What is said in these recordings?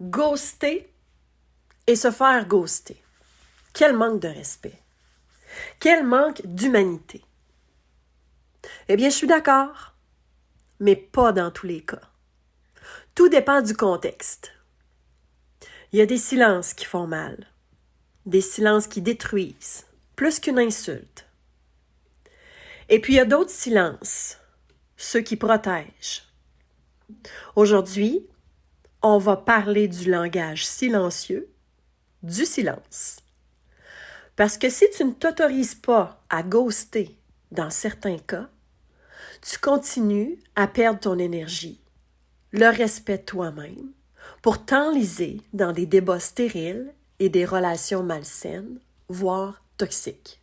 Ghoster et se faire ghoster. Quel manque de respect. Quel manque d'humanité. Eh bien, je suis d'accord, mais pas dans tous les cas. Tout dépend du contexte. Il y a des silences qui font mal, des silences qui détruisent, plus qu'une insulte. Et puis il y a d'autres silences, ceux qui protègent. Aujourd'hui, on va parler du langage silencieux, du silence. Parce que si tu ne t'autorises pas à ghoster dans certains cas, tu continues à perdre ton énergie, le respect de toi-même, pour t'enliser dans des débats stériles et des relations malsaines, voire toxiques.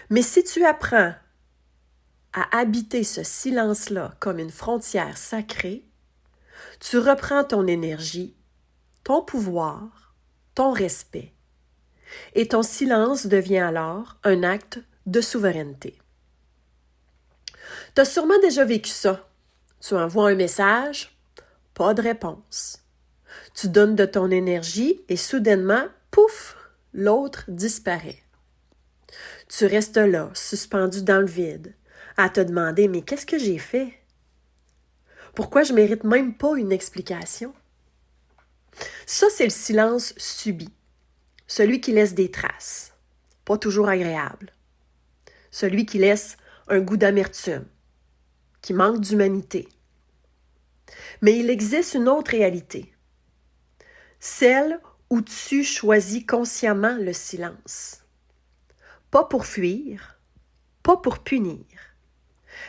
Mais si tu apprends à habiter ce silence-là comme une frontière sacrée, tu reprends ton énergie, ton pouvoir, ton respect, et ton silence devient alors un acte de souveraineté. Tu as sûrement déjà vécu ça. Tu envoies un message, pas de réponse. Tu donnes de ton énergie et soudainement, pouf, l'autre disparaît. Tu restes là, suspendu dans le vide, à te demander « Mais qu'est-ce que j'ai fait? Pourquoi je mérite même pas une explication? » Ça, c'est le silence subi, celui qui laisse des traces, pas toujours agréables, celui qui laisse un goût d'amertume, qui manque d'humanité. Mais il existe une autre réalité, celle où tu choisis consciemment le silence. Pas pour fuir, pas pour punir,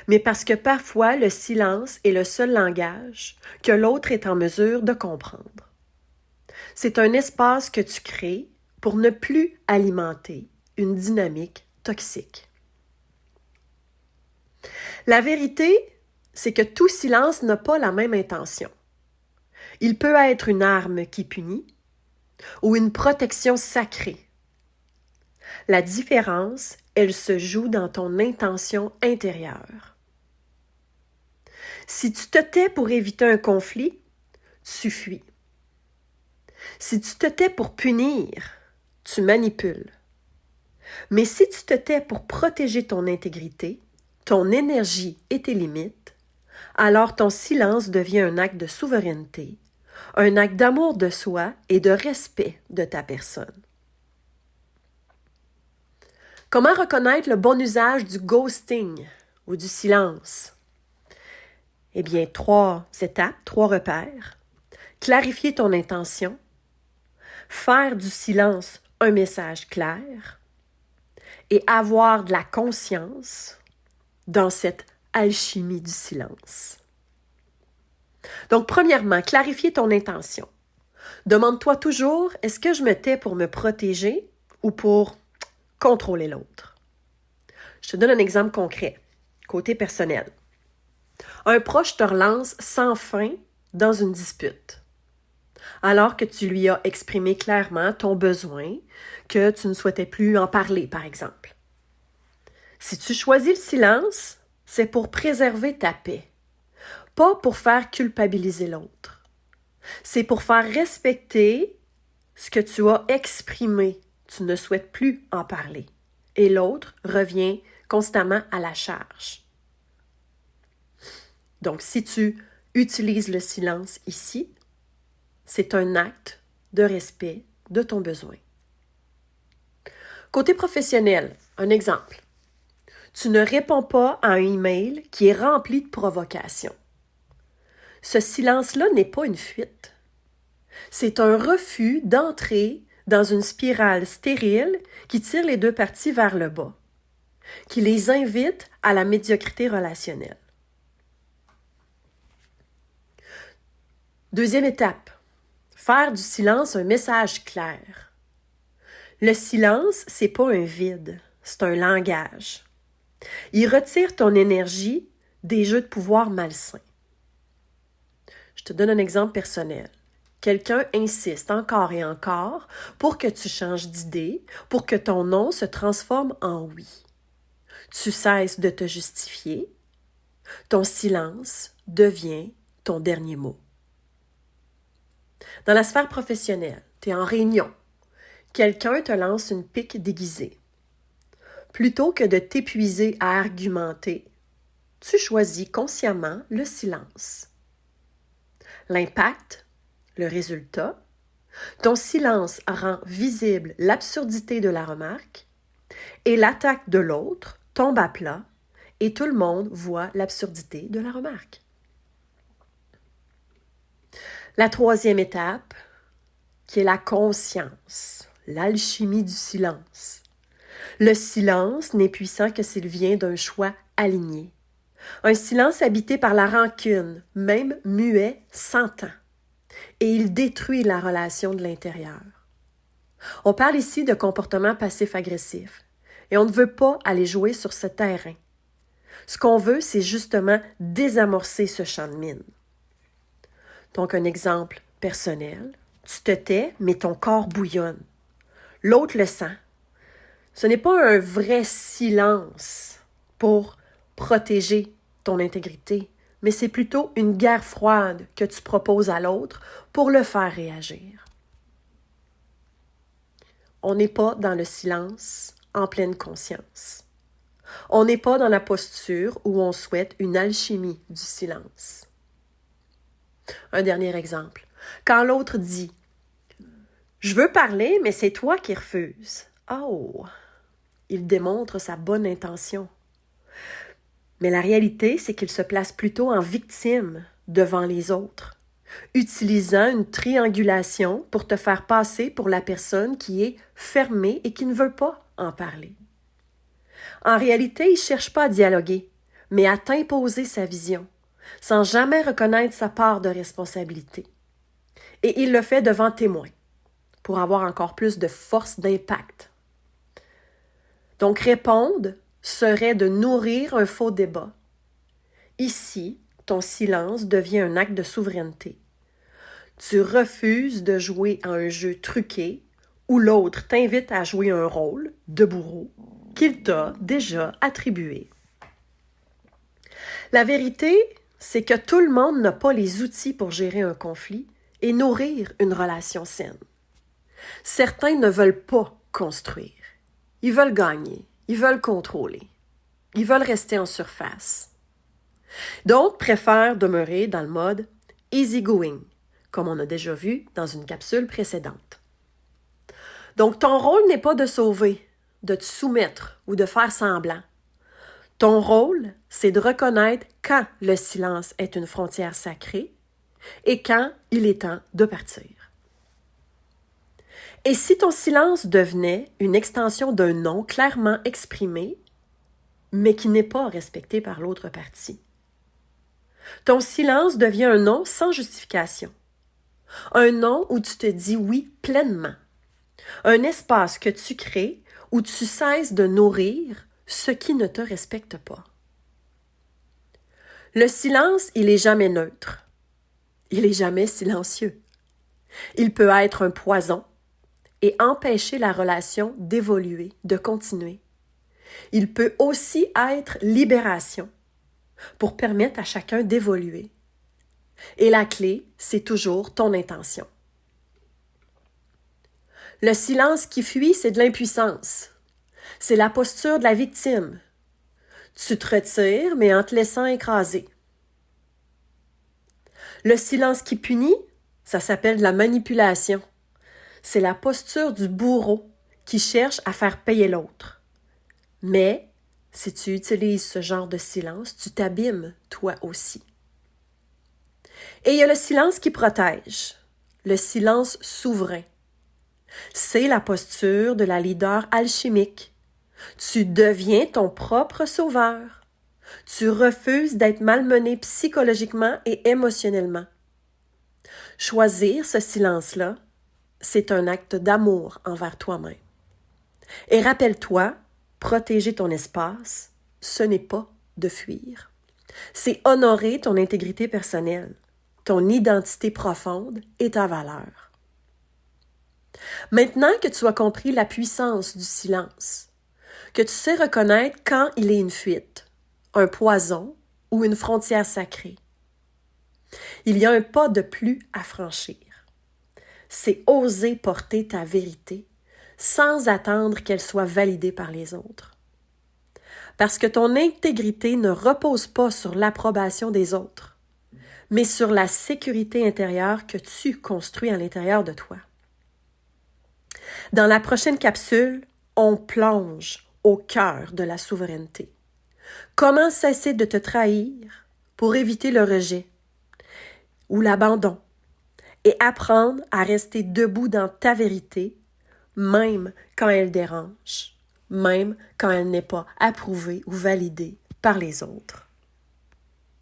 mais parce que parfois le silence est le seul langage que l'autre est en mesure de comprendre. C'est un espace que tu crées pour ne plus alimenter une dynamique toxique. La vérité, c'est que tout silence n'a pas la même intention. Il peut être une arme qui punit ou une protection sacrée. La différence, elle se joue dans ton intention intérieure. Si tu te tais pour éviter un conflit, tu fuis. Si tu te tais pour punir, tu manipules. Mais si tu te tais pour protéger ton intégrité, ton énergie et tes limites, alors ton silence devient un acte de souveraineté, un acte d'amour de soi et de respect de ta personne. Comment reconnaître le bon usage du ghosting ou du silence? Eh bien, 3 étapes, 3 repères. Clarifier ton intention, faire du silence un message clair et avoir de la conscience dans cette alchimie du silence. Donc, premièrement, clarifier ton intention. Demande-toi toujours, est-ce que je me tais pour me protéger ou pour contrôler l'autre? Je te donne un exemple concret, côté personnel. Un proche te relance sans fin dans une dispute, alors que tu lui as exprimé clairement ton besoin, que tu ne souhaitais plus en parler, par exemple. Si tu choisis le silence, c'est pour préserver ta paix, pas pour faire culpabiliser l'autre. C'est pour faire respecter ce que tu as exprimé. Tu ne souhaites plus en parler. Et l'autre revient constamment à la charge. Donc, si tu utilises le silence ici, c'est un acte de respect de ton besoin. Côté professionnel, un exemple. Tu ne réponds pas à un email qui est rempli de provocations. Ce silence-là n'est pas une fuite. C'est un refus d'entrer dans une spirale stérile qui tire les deux parties vers le bas, qui les invite à la médiocrité relationnelle. Deuxième étape, faire du silence un message clair. Le silence, c'est pas un vide, c'est un langage. Il retire ton énergie des jeux de pouvoir malsains. Je te donne un exemple personnel. Quelqu'un insiste encore et encore pour que tu changes d'idée, pour que ton non se transforme en oui. Tu cesses de te justifier. Ton silence devient ton dernier mot. Dans la sphère professionnelle, tu es en réunion. Quelqu'un te lance une pique déguisée. Plutôt que de t'épuiser à argumenter, tu choisis consciemment le silence. L'impact, le résultat, ton silence rend visible l'absurdité de la remarque et l'attaque de l'autre tombe à plat et tout le monde voit l'absurdité de la remarque. La troisième étape, qui est la conscience, l'alchimie du silence. Le silence n'est puissant que s'il vient d'un choix aligné. Un silence habité par la rancune, même muet, s'entend. Et il détruit la relation de l'intérieur. On parle ici de comportement passif-agressif. Et on ne veut pas aller jouer sur ce terrain. Ce qu'on veut, c'est justement désamorcer ce champ de mine. Donc, un exemple personnel. Tu te tais, mais ton corps bouillonne. L'autre le sent. Ce n'est pas un vrai silence pour protéger ton intégrité, mais c'est plutôt une guerre froide que tu proposes à l'autre pour le faire réagir. On n'est pas dans le silence en pleine conscience. On n'est pas dans la posture où on souhaite une alchimie du silence. Un dernier exemple. Quand l'autre dit « Je veux parler, mais c'est toi qui refuses. » Oh! Il démontre sa bonne intention. Mais la réalité, c'est qu'il se place plutôt en victime devant les autres, utilisant une triangulation pour te faire passer pour la personne qui est fermée et qui ne veut pas en parler. En réalité, il ne cherche pas à dialoguer, mais à t'imposer sa vision, sans jamais reconnaître sa part de responsabilité. Et il le fait devant témoins, pour avoir encore plus de force d'impact. Donc répondre serait de nourrir un faux débat. Ici, ton silence devient un acte de souveraineté. Tu refuses de jouer à un jeu truqué où l'autre t'invite à jouer un rôle de bourreau qu'il t'a déjà attribué. La vérité, c'est que tout le monde n'a pas les outils pour gérer un conflit et nourrir une relation saine. Certains ne veulent pas construire. Ils veulent gagner. Ils veulent contrôler. Ils veulent rester en surface. D'autres préfèrent demeurer dans le mode easygoing, comme on a déjà vu dans une capsule précédente. Donc, ton rôle n'est pas de sauver, de te soumettre ou de faire semblant. Ton rôle, c'est de reconnaître quand le silence est une frontière sacrée et quand il est temps de partir. Et si ton silence devenait une extension d'un non clairement exprimé, mais qui n'est pas respecté par l'autre partie? Ton silence devient un non sans justification. Un non où tu te dis oui pleinement. Un espace que tu crées où tu cesses de nourrir ce qui ne te respecte pas. Le silence, il n'est jamais neutre. Il n'est jamais silencieux. Il peut être un poison et empêcher la relation d'évoluer, de continuer. Il peut aussi être libération pour permettre à chacun d'évoluer. Et la clé, c'est toujours ton intention. Le silence qui fuit, c'est de l'impuissance. C'est la posture de la victime. Tu te retires, mais en te laissant écraser. Le silence qui punit, ça s'appelle de la manipulation. C'est la posture du bourreau qui cherche à faire payer l'autre. Mais, si tu utilises ce genre de silence, tu t'abîmes toi aussi. Et il y a le silence qui protège, le silence souverain. C'est la posture de la leader alchimique. Tu deviens ton propre sauveur. Tu refuses d'être malmené psychologiquement et émotionnellement. Choisir ce silence-là, c'est un acte d'amour envers toi-même. Et rappelle-toi, protéger ton espace, ce n'est pas de fuir. C'est honorer ton intégrité personnelle, ton identité profonde et ta valeur. Maintenant que tu as compris la puissance du silence, que tu sais reconnaître quand il est une fuite, un poison ou une frontière sacrée, il y a un pas de plus à franchir. c'est oser porter ta vérité sans attendre qu'elle soit validée par les autres. Parce que ton intégrité ne repose pas sur l'approbation des autres, mais sur la sécurité intérieure que tu construis à l'intérieur de toi. Dans la prochaine capsule, on plonge au cœur de la souveraineté. Comment cesser de te trahir pour éviter le rejet ou l'abandon et apprendre à rester debout dans ta vérité, même quand elle dérange, même quand elle n'est pas approuvée ou validée par les autres.